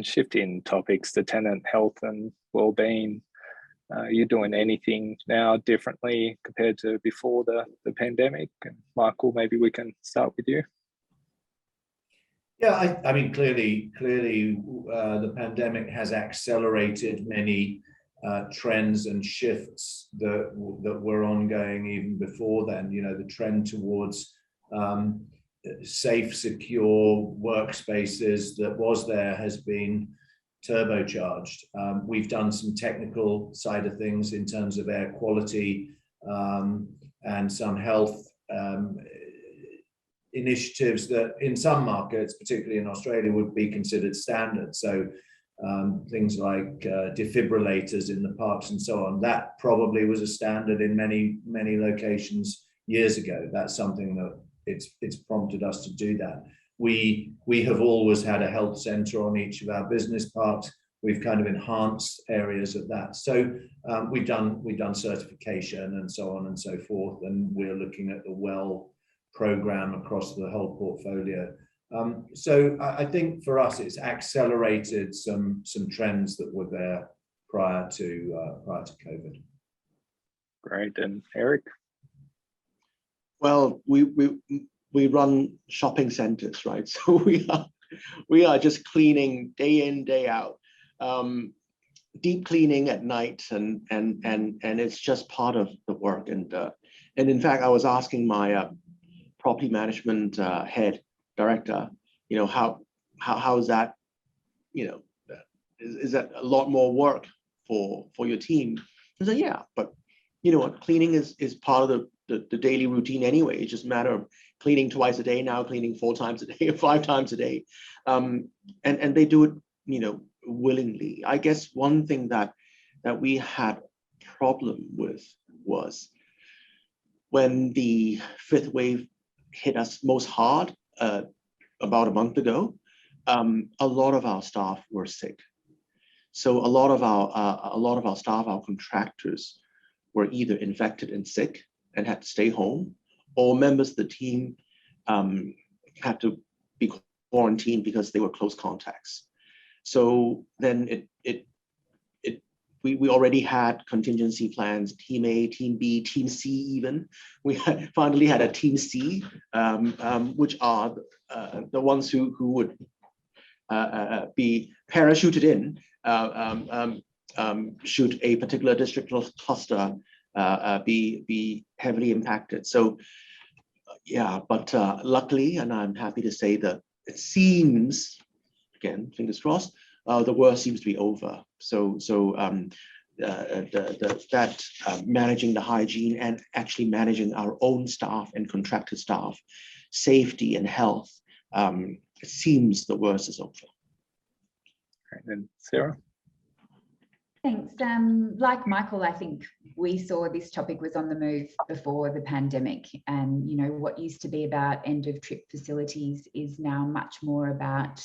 shifting topics to tenant health and wellbeing, you're doing anything now differently compared to before the pandemic? And Michael, maybe we can start with you. Yeah, I mean, clearly, the pandemic has accelerated many trends and shifts that were ongoing even before then. You know, the trend towards safe, secure workspaces that was there has been turbocharged. We've done some technical side of things in terms of air quality and some health initiatives that in some markets, particularly in Australia, would be considered standard. So things like defibrillators in the parks and so on, that probably was a standard in many locations years ago. That's something that it's prompted us to do that. We have always had a health centre on each of our business parks. We've kind of enhanced areas of that. So we've done certification and so on and so forth, and we're looking at the well program across the whole portfolio. So I think for us, it's accelerated some trends that were there prior to COVID. Great. And Eric? Well, we run shopping centers, right? So we are just cleaning day in, day out, deep cleaning at night, and it's just part of the work. And in fact, I was asking my property management head director, you know, how is that, you know, is that a lot more work for your team? I said, yeah, but you know what, cleaning is part of the daily routine anyway. It's just a matter of cleaning twice a day, now cleaning 4 times a day or 5 times a day. And they do it, you know, willingly. I guess one thing that we had problem with was when the 5th wave hit us most hard about a month ago, a lot of our staff were sick. So a lot of our staff, our contractors, were either infected and sick and had to stay home, or members of the team had to be quarantined because they were close contacts. So then we already had contingency plans, team A, team B, team C even. We finally had a team C, which are the ones who would be parachuted in should a particular district cluster be heavily impacted. So yeah, but luckily, and I'm happy to say that it seems, again, fingers crossed, the worst seems to be over. So managing the hygiene and actually managing our own staff and contracted staff, safety and health, it seems the worst is over. Right, and Sarah? Thanks. Like Michael, I think we saw this topic was on the move before the pandemic, and you know what used to be about end of trip facilities is now much more about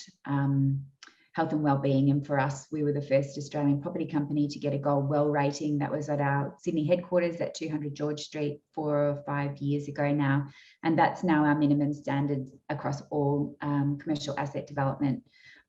health and wellbeing. And for us, we were the first Australian property company to get a gold well rating. That was at our Sydney headquarters at 200 George Street 4 or 5 years ago now, and that's now our minimum standard across all commercial asset development,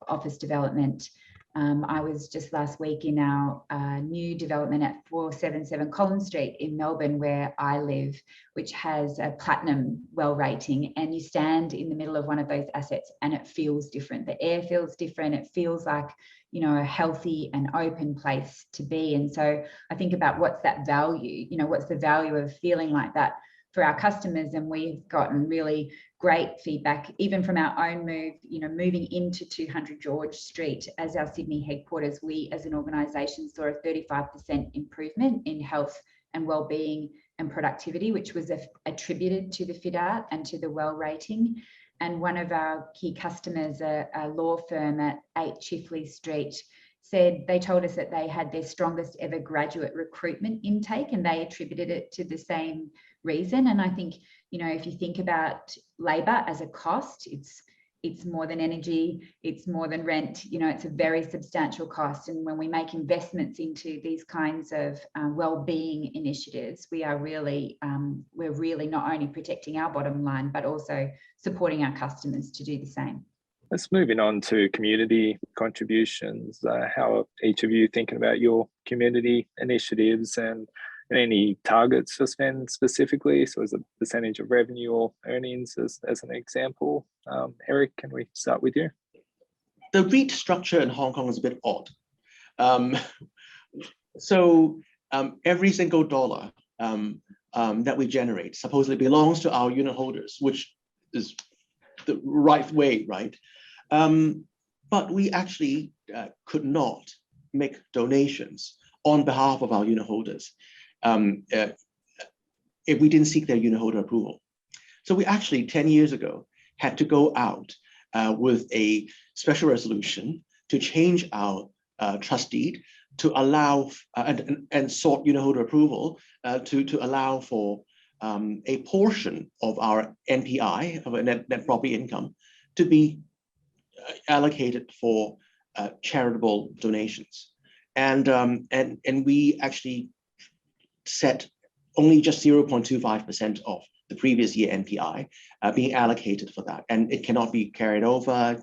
office development. I was just last week in our new development at 477 Holland Street in Melbourne, where I live, which has a platinum well rating, and you stand in the middle of one of those assets and it feels different. The air feels different. It feels like, you know, a healthy and open place to be. And so I think about what's that value, you know, what's the value of feeling like that for our customers. And we've gotten really great feedback, even from our own move, you know, moving into 200 George Street as our Sydney headquarters. We as an organisation saw a 35% improvement in health and wellbeing and productivity, which was attributed to the fit out and to the well rating. And one of our key customers, a law firm at 8 Chifley Street, said they told us that they had their strongest ever graduate recruitment intake, and they attributed it to the same reason. And I think, you know, if you think about labour as a cost, it's more than energy, it's more than rent, you know, it's a very substantial cost. And when we make investments into these kinds of well-being initiatives, we're really not only protecting our bottom line, but also supporting our customers to do the same. Let's moving on to community contributions. How are each of you thinking about your community initiatives and any targets for spend specifically? So as a percentage of revenue or earnings as an example. Eric, can we start with you? The REIT structure in Hong Kong is a bit odd. Every single dollar that we generate supposedly belongs to our unit holders, which is the right way, right? But we actually could not make donations on behalf of our unit holders if we didn't seek their unit holder approval. So we actually 10 years ago had to go out with a special resolution to change our trust deed to allow and sought unit holder approval to allow for a portion of our NPI, of a net property income, to be allocated for charitable donations. And we actually set only just 0.25% of the previous year NPI being allocated for that, and it cannot be carried over.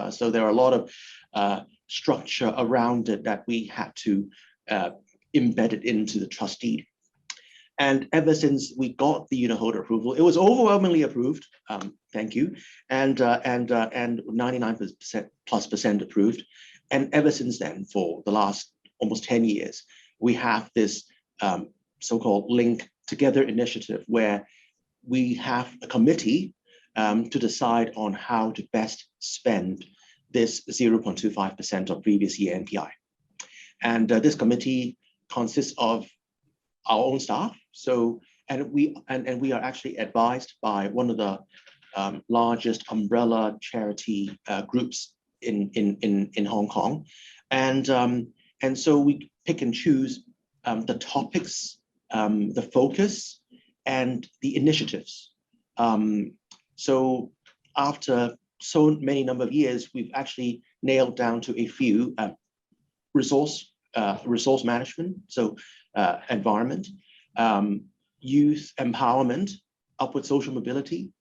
So there are a lot of structure around it that we had to embed it into the trust deed. And ever since we got the unit holder approval, it was overwhelmingly approved. Thank you, and 99%+ approved. And ever since then, for the last almost 10 years, we have this so-called Link Together initiative, where we have a committee to decide on how to best spend this 0.25% of previous year NPI. And this committee consists of our own staff. So, and we are actually advised by one of the largest umbrella charity groups in Hong Kong. And so we pick and choose the topics, the focus, and the initiatives. So after so many number of years, we've actually nailed down to a few: resource management, so environment, youth empowerment, upward social mobility,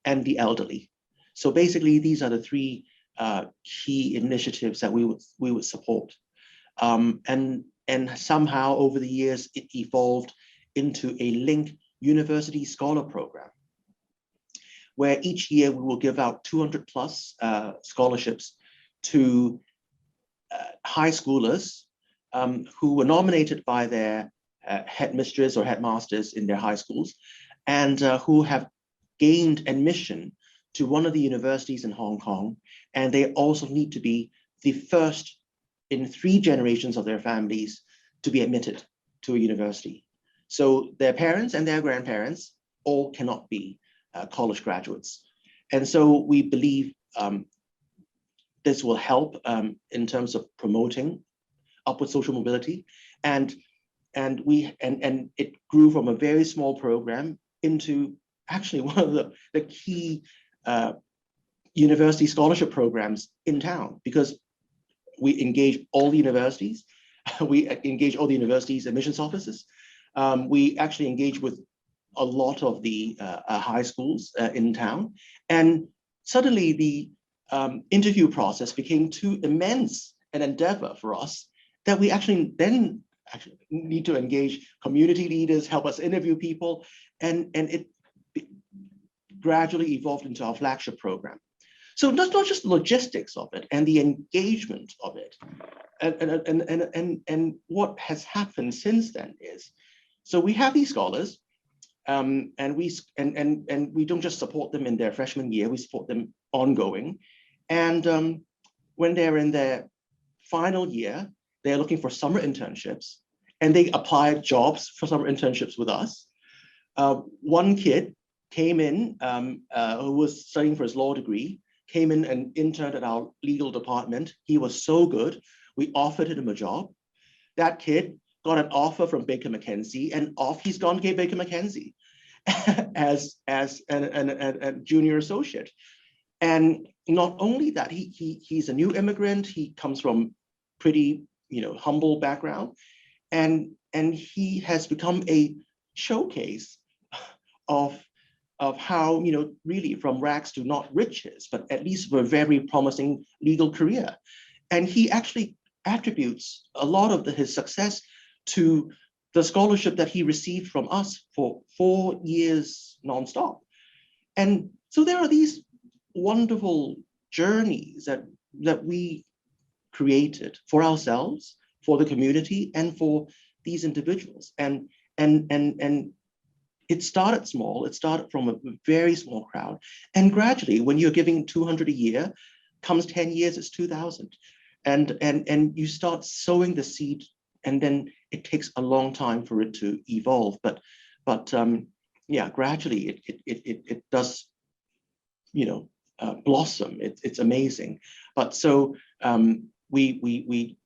and the elderly. So basically, these are the three key initiatives that we would support. And somehow over the years, it evolved into a Link University Scholar Program, where each year we will give out 200+ scholarships to high schoolers who were nominated by their headmistress or headmasters in their high schools, and who have gained admission to one of the universities in Hong Kong. And they also need to be the first in 3 generations of their families to be admitted to a university. So their parents and their grandparents all cannot be college graduates. And so we believe this will help in terms of promoting upward social mobility. And it grew from a very small program into actually one of the key university scholarship programs in town, because we engage all the universities, we engage all the universities' admissions offices. We actually engage with a lot of the high schools in town. And suddenly the interview process became too immense an endeavor for us that we actually then need to engage community leaders, help us interview people, and it gradually evolved into our flagship program. So that's not just logistics of it and the engagement of it. And what has happened since then is, so we have these scholars, and we don't just support them in their freshman year, we support them ongoing. And when they're in their final year, they're looking for summer internships, and they apply jobs for summer internships with us. One kid came in who was studying for his law degree, came in and interned at our legal department. He was so good, we offered him a job. That kid got an offer from Baker McKenzie, and off he's gone to Baker McKenzie as a junior associate. And not only that, he's a new immigrant. He comes from pretty humble background, and he has become a showcase of of how, really from rags to not riches, but at least for a very promising legal career. And he actually attributes a lot of his success to the scholarship that he received from us for 4 years nonstop. And so there are these wonderful journeys that we created for ourselves, for the community, and for these individuals. And it started small. It started from a very small crowd. And gradually, when you're giving 200 a year, comes 10 years, it's 2,000. And you start sowing the seed, and then it takes a long time for it to evolve. But yeah, gradually it does, blossom. It's amazing. But so we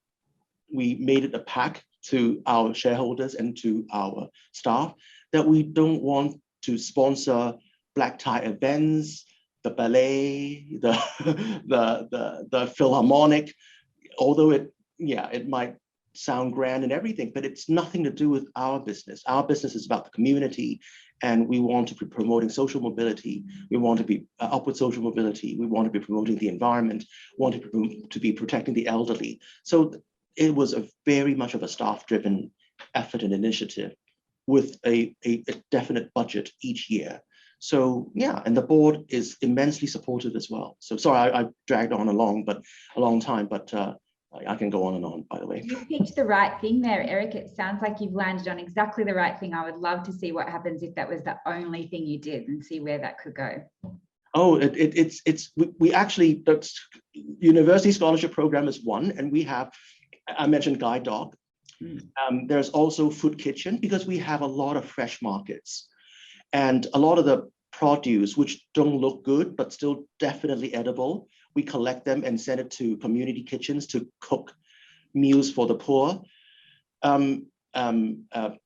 made it a pact to our shareholders and to our staff that we don't want to sponsor black tie events, the ballet, the philharmonic, although it might sound grand and everything, but it's nothing to do with our business. Our business is about the community, and we want to be promoting social mobility. We want to be upward social mobility. We want to be promoting the environment, want to be protecting the elderly. So it was a very much of a staff-driven effort and initiative with a definite budget each year. So yeah, and the board is immensely supportive as well. So sorry, I dragged on a long time, but I can go on and on, by the way. You picked the right thing there, Eric. It sounds like you've landed on exactly the right thing. I would love to see what happens if that was the only thing you did, and see where that could go. Oh, we actually, the university scholarship program is one, and we have, I mentioned Guide Dog. There's also Food Kitchen, because we have a lot of fresh markets, and a lot of the produce which don't look good but still definitely edible, we collect them and send it to community kitchens to cook meals for the poor.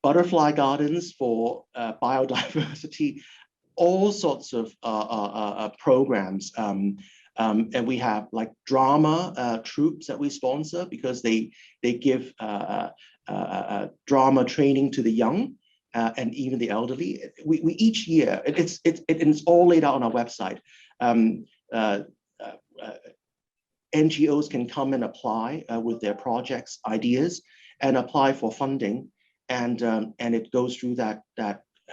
Butterfly gardens for biodiversity, all sorts of programs. And we have like drama troupes that we sponsor, because they give drama training to the young and even the elderly. We each year, it's all laid out on our website. NGOs can come and apply with their projects, ideas, and apply for funding, and it goes through that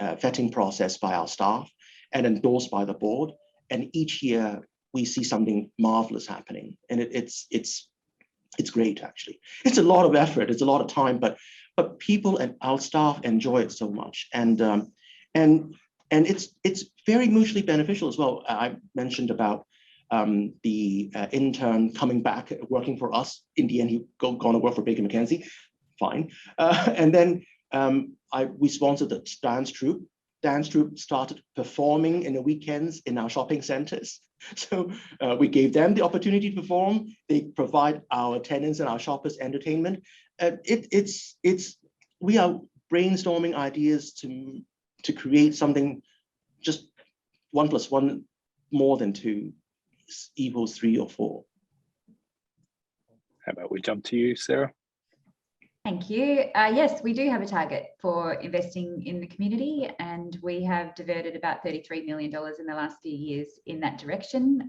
vetting process by our staff and endorsed by the board. And each year we see something marvelous happening, and it's great. Actually, it's a lot of effort, it's a lot of time, but people and our staff enjoy it so much, and it's very mutually beneficial as well. I mentioned about the intern coming back working for us. In the end, he gonna work for Baker McKenzie. Fine. And then we sponsored the dance troupe. Dance troupe started performing in the weekends in our shopping centers. So we gave them the opportunity to perform. They provide our tenants and our shoppers entertainment. We are brainstorming ideas to create something, just 1 + 1 more than 2 equals 3 or 4. How about we jump to you, Sarah? Thank you. Yes, we do have a target for investing in the community, and we have diverted about $33 million in the last few years in that direction.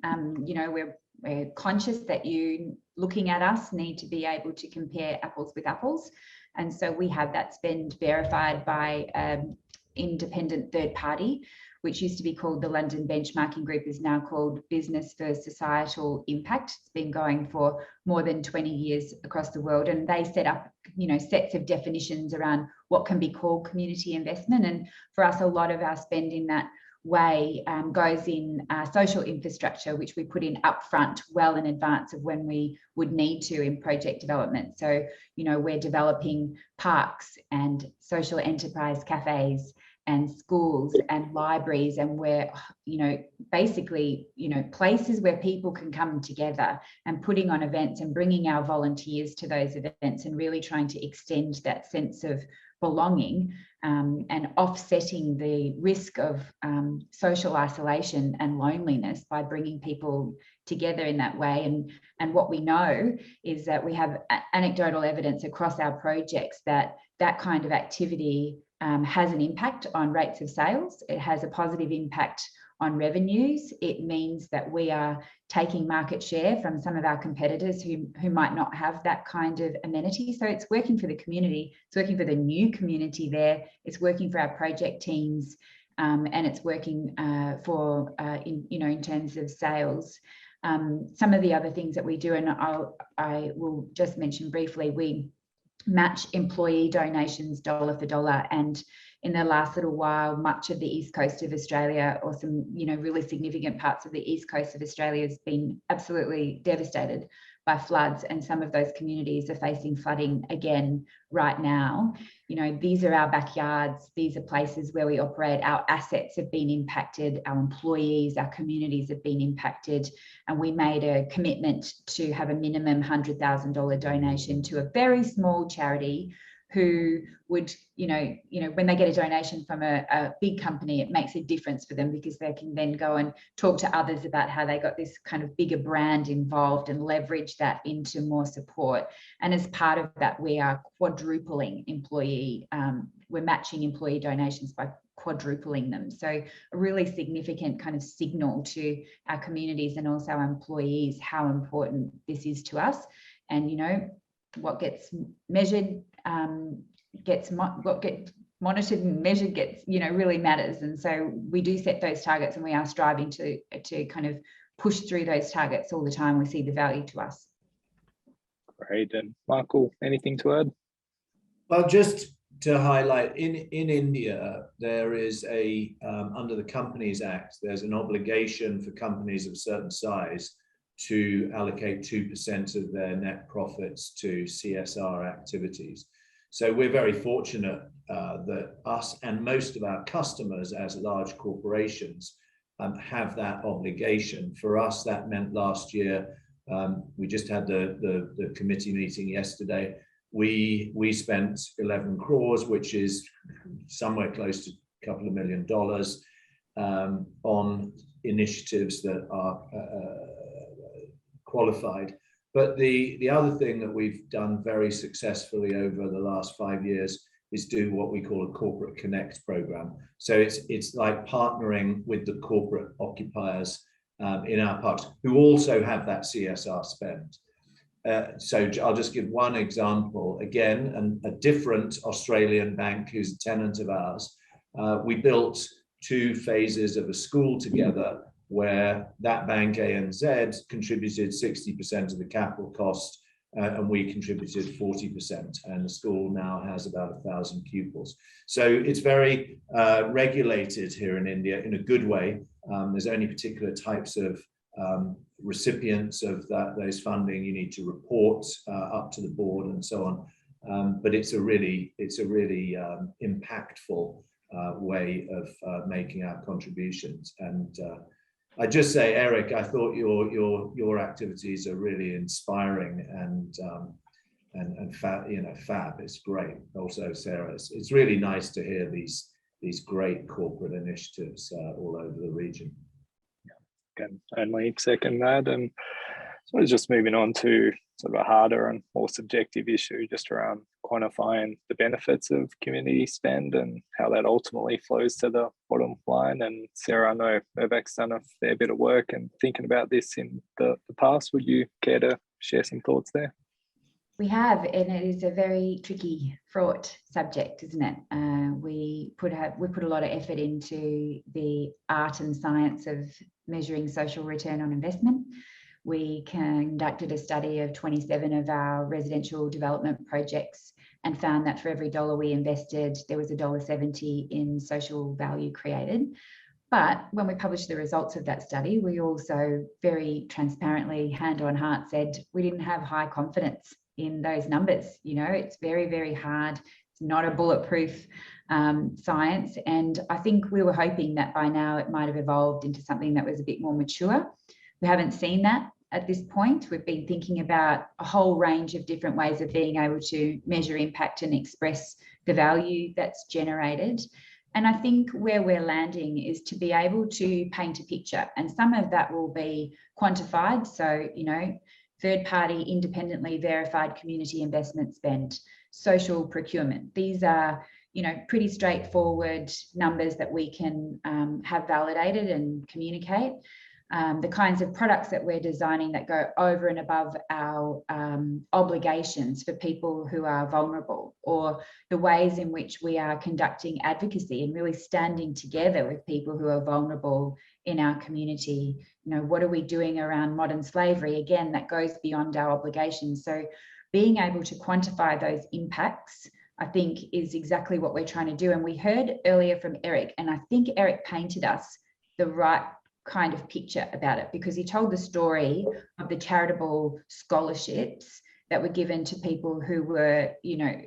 We're conscious that you looking at us need to be able to compare apples with apples. And so we have that spend verified by independent third party, which used to be called the London Benchmarking Group, is now called Business for Societal Impact. It's been going for more than 20 years across the world, and they set up, sets of definitions around what can be called community investment. And for us, a lot of our spend in that way goes in social infrastructure, which we put in upfront, well in advance of when we would need to in project development. So, we're developing parks and social enterprise cafes and schools and libraries, and we're basically places where people can come together, and putting on events and bringing our volunteers to those events, and really trying to extend that sense of belonging, and offsetting the risk of social isolation and loneliness by bringing people together in that way. And what we know is that we have anecdotal evidence across our projects that that kind of activity has an impact on rates of sales. It has a positive impact on revenues. It means that we are taking market share from some of our competitors who might not have that kind of amenity. So it's working for the community, it's working for the new community there, it's working for our project teams, and it's working in terms of sales. Some of the other things that we do, and I will just mention briefly, we match employee donations dollar for dollar, and in the last little while, much of the east coast of Australia, or some really significant parts of the east coast of Australia, has been absolutely devastated by floods, and some of those communities are facing flooding again right now. These are our backyards, these are places where we operate, our assets have been impacted, our employees, our communities have been impacted, and we made a commitment to have a minimum $100,000 donation to a very small charity who would, when they get a donation from a big company, it makes a difference for them, because they can then go and talk to others about how they got this kind of bigger brand involved and leverage that into more support. And as part of that, we are quadrupling we're matching employee donations by quadrupling them. So a really significant kind of signal to our communities and also our employees how important this is to us. And what gets measured what gets monitored and measured gets really matters. And so we do set those targets, and we are striving to kind of push through those targets all the time. We see the value to us. Great. And Michael, anything to add? Well, just to highlight, in India, there is under the Companies Act, there's an obligation for companies of a certain size to allocate 2% of their net profits to CSR activities. So we're very fortunate that us and most of our customers as large corporations have that obligation. For us, that meant last year, we just had the committee meeting yesterday, we spent 11 crores, which is somewhere close to a couple of $1 million, on initiatives that are qualified. But the other thing that we've done very successfully over the last 5 years is do what we call a corporate connect program. So it's like partnering with the corporate occupiers in our parks who also have that CSR spend. So I'll just give one example. Again, a different Australian bank who's a tenant of ours. We built 2 phases of a school together, where that bank, ANZ, contributed 60% of the capital cost, and we contributed 40%. And the school now has about 1,000 pupils. So it's very regulated here in India in a good way. There's only particular types of recipients of those funding you need to report up to the board and so on. But it's a really impactful way of making our contributions. And I just say, Eric, I thought your activities are really inspiring and fab. It's great. Also, Sarah, it's really nice to hear these great corporate initiatives all over the region. Can only second that. And sort of just moving on to sort of a harder and more subjective issue, just around quantifying the benefits of community spend and how that ultimately flows to the bottom line. And Sarah, I know Mirvac's done a fair bit of work and thinking about this in the past. Would you care to share some thoughts there? We have, and it is a very tricky, fraught subject, isn't it? We put a lot of effort into the art and science of measuring social return on investment. We conducted a study of 27 of our residential development projects and found that for every $1 we invested, there was $1.70 in social value created. But when we published the results of that study, we also very transparently, hand on heart, said we didn't have high confidence in those numbers. It's very, very hard. It's not a bulletproof science. And I think we were hoping that by now it might have evolved into something that was a bit more mature. We haven't seen that at this point. We've been thinking about a whole range of different ways of being able to measure impact and express the value that's generated. And I think where we're landing is to be able to paint a picture. And some of that will be quantified. So, third-party, independently verified community investment spend, social procurement. These are, pretty straightforward numbers that we can have validated and communicate. The kinds of products that we're designing that go over and above our obligations for people who are vulnerable, or the ways in which we are conducting advocacy and really standing together with people who are vulnerable in our community. What are we doing around modern slavery? Again, that goes beyond our obligations. So being able to quantify those impacts, I think, is exactly what we're trying to do. And we heard earlier from Eric, and I think Eric painted us the right kind of picture about it, because he told the story of the charitable scholarships that were given to people who were,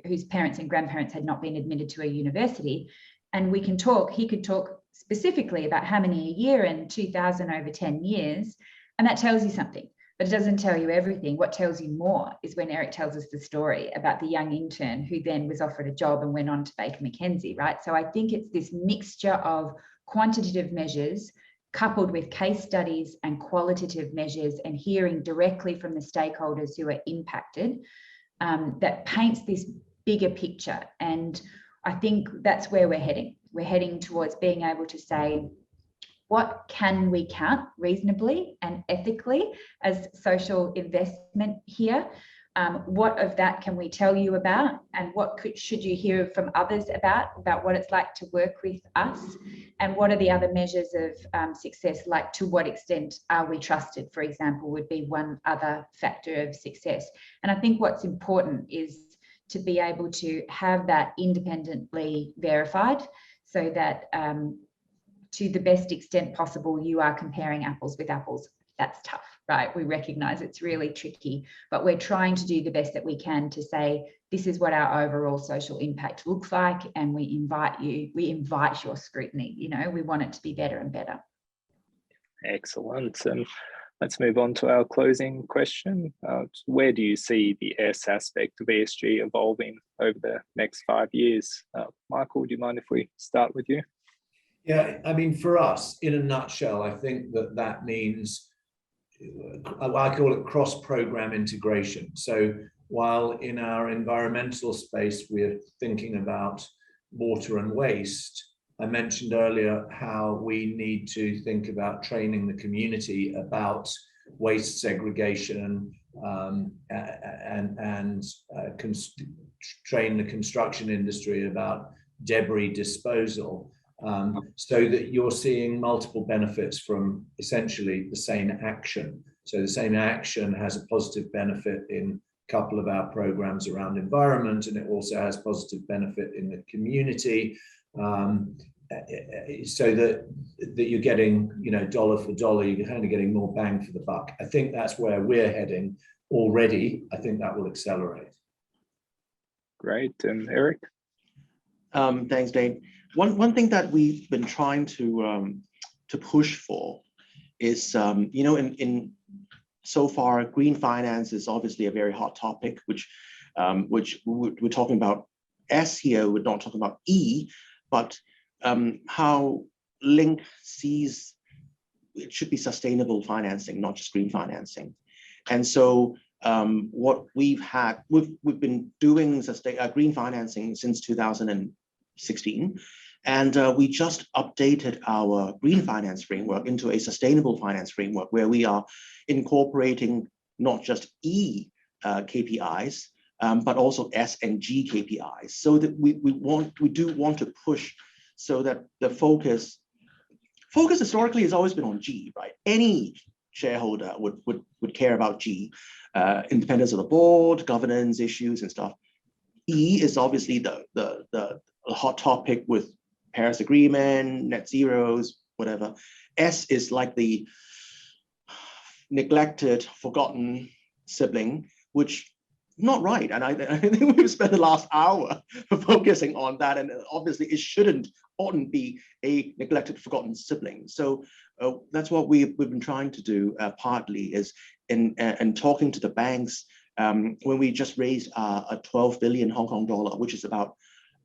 whose parents and grandparents had not been admitted to a university. And he could talk specifically about how many a year and 2,000 over 10 years. And that tells you something, but it doesn't tell you everything. What tells you more is when Eric tells us the story about the young intern who then was offered a job and went on to Baker McKenzie, right? So I think it's this mixture of quantitative measures coupled with case studies and qualitative measures and hearing directly from the stakeholders who are impacted, that paints this bigger picture. And I think that's where we're heading. We're heading towards being able to say, what can we count reasonably and ethically as social investment here? What of that can we tell you about, and what should you hear from others about what it's like to work with us? And what are the other measures of success, like to what extent are we trusted, for example, would be one other factor of success. And I think what's important is to be able to have that independently verified, so that to the best extent possible, you are comparing apples with apples. That's tough, right? We recognize it's really tricky, but we're trying to do the best that we can to say, this is what our overall social impact looks like, and we invite your scrutiny. We want it to be better and better. Excellent. And let's move on to our closing question. Where do you see the S aspect of ESG evolving over the next 5 years? Michael, do you mind if we start with you? Yeah, I mean, for us, in a nutshell, I think that means, I call it cross-program integration. So while in our environmental space, we're thinking about water and waste, I mentioned earlier how we need to think about training the community about waste segregation and train the construction industry about debris disposal. So that you're seeing multiple benefits from essentially the same action. So the same action has a positive benefit in a couple of our programs around environment, and it also has positive benefit in the community, so that you're getting, dollar for dollar, you're kind of getting more bang for the buck. I think that's where we're heading already. I think that will accelerate. Great. And Eric? Thanks, Dane. One thing that we've been trying to push for is, in so far, green finance is obviously a very hot topic, which we're talking about S here. We're not talking about E, but how Link sees it should be sustainable financing, not just green financing. And so what we've been doing green financing since 2016. And we just updated our green finance framework into a sustainable finance framework, where we are incorporating not just E KPIs, but also S and G KPIs. So that we do want to push so that the focus historically has always been on G, right? Any shareholder would care about G, independence of the board, governance issues and stuff. E is obviously the hot topic with Paris Agreement, net zeros, whatever. S is like the neglected, forgotten sibling, which not right. And I think we've spent the last hour focusing on that. And obviously it oughtn't be a neglected, forgotten sibling. So that's what we've been trying to do partly is in talking to the banks when we just raised a 12 billion Hong Kong dollar, which is about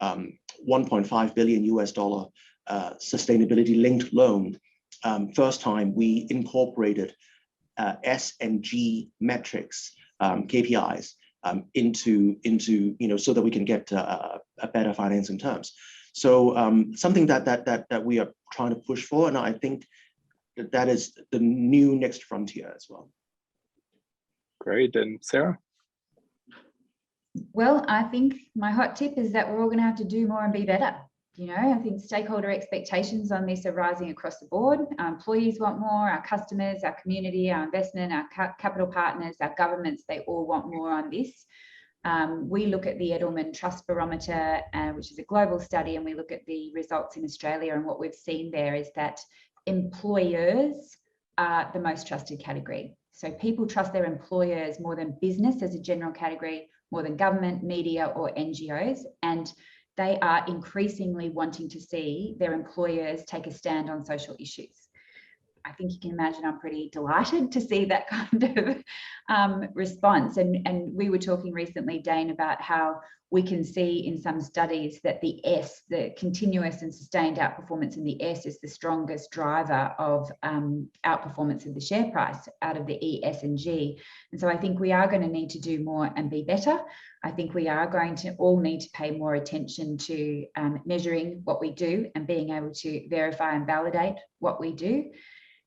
1.5 billion US dollar sustainability linked loan. First time we incorporated S and G metrics, KPIs into so that we can get better financing terms. So something that we are trying to push for, and I think that is the new next frontier as well. Great. And Sarah? Well, I think my hot tip is that we're all going to have to do more and be better. You know, I think stakeholder expectations on this are rising across the board. Our employees want more, our customers, our community, our investment, our capital partners, our governments, they all want more on this. We look at the Edelman Trust Barometer, which is a global study, and we look at the results in Australia, and what we've seen there is that employers are the most trusted category. So people trust their employers more than business as a general category, more than government, media, or NGOs, and they are increasingly wanting to see their employers take a stand on social issues. I think you can imagine I'm pretty delighted to see that kind of response. And we were talking recently, Dane, about how we can see in some studies that the S, the continuous and sustained outperformance in the S, is the strongest driver of outperformance of the share price out of the E, S, and G. And so I think we are going to need to do more and be better. I think we are going to all need to pay more attention to measuring what we do and being able to verify and validate what we do.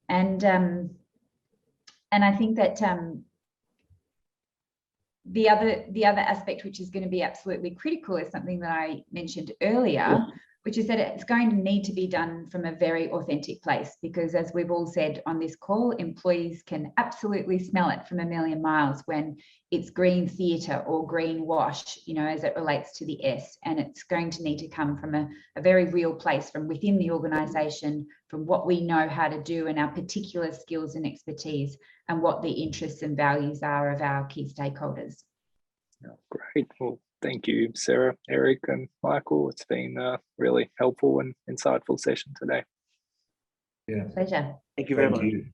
And I think that the other aspect, which is going to be absolutely critical, is something that I mentioned earlier, which is that it's going to need to be done from a very authentic place, because as we've all said on this call, employees can absolutely smell it from a million miles when it's green theatre or green wash, you know, as it relates to the S. And it's going to need to come from a very real place from within the organisation, from what we know how to do and our particular skills and expertise, and what the interests and values are of our key stakeholders. Great. Well, thank you, Sarah, Eric, and Michael. It's been a really helpful and insightful session today. Yeah. Pleasure. Thank you very much. You.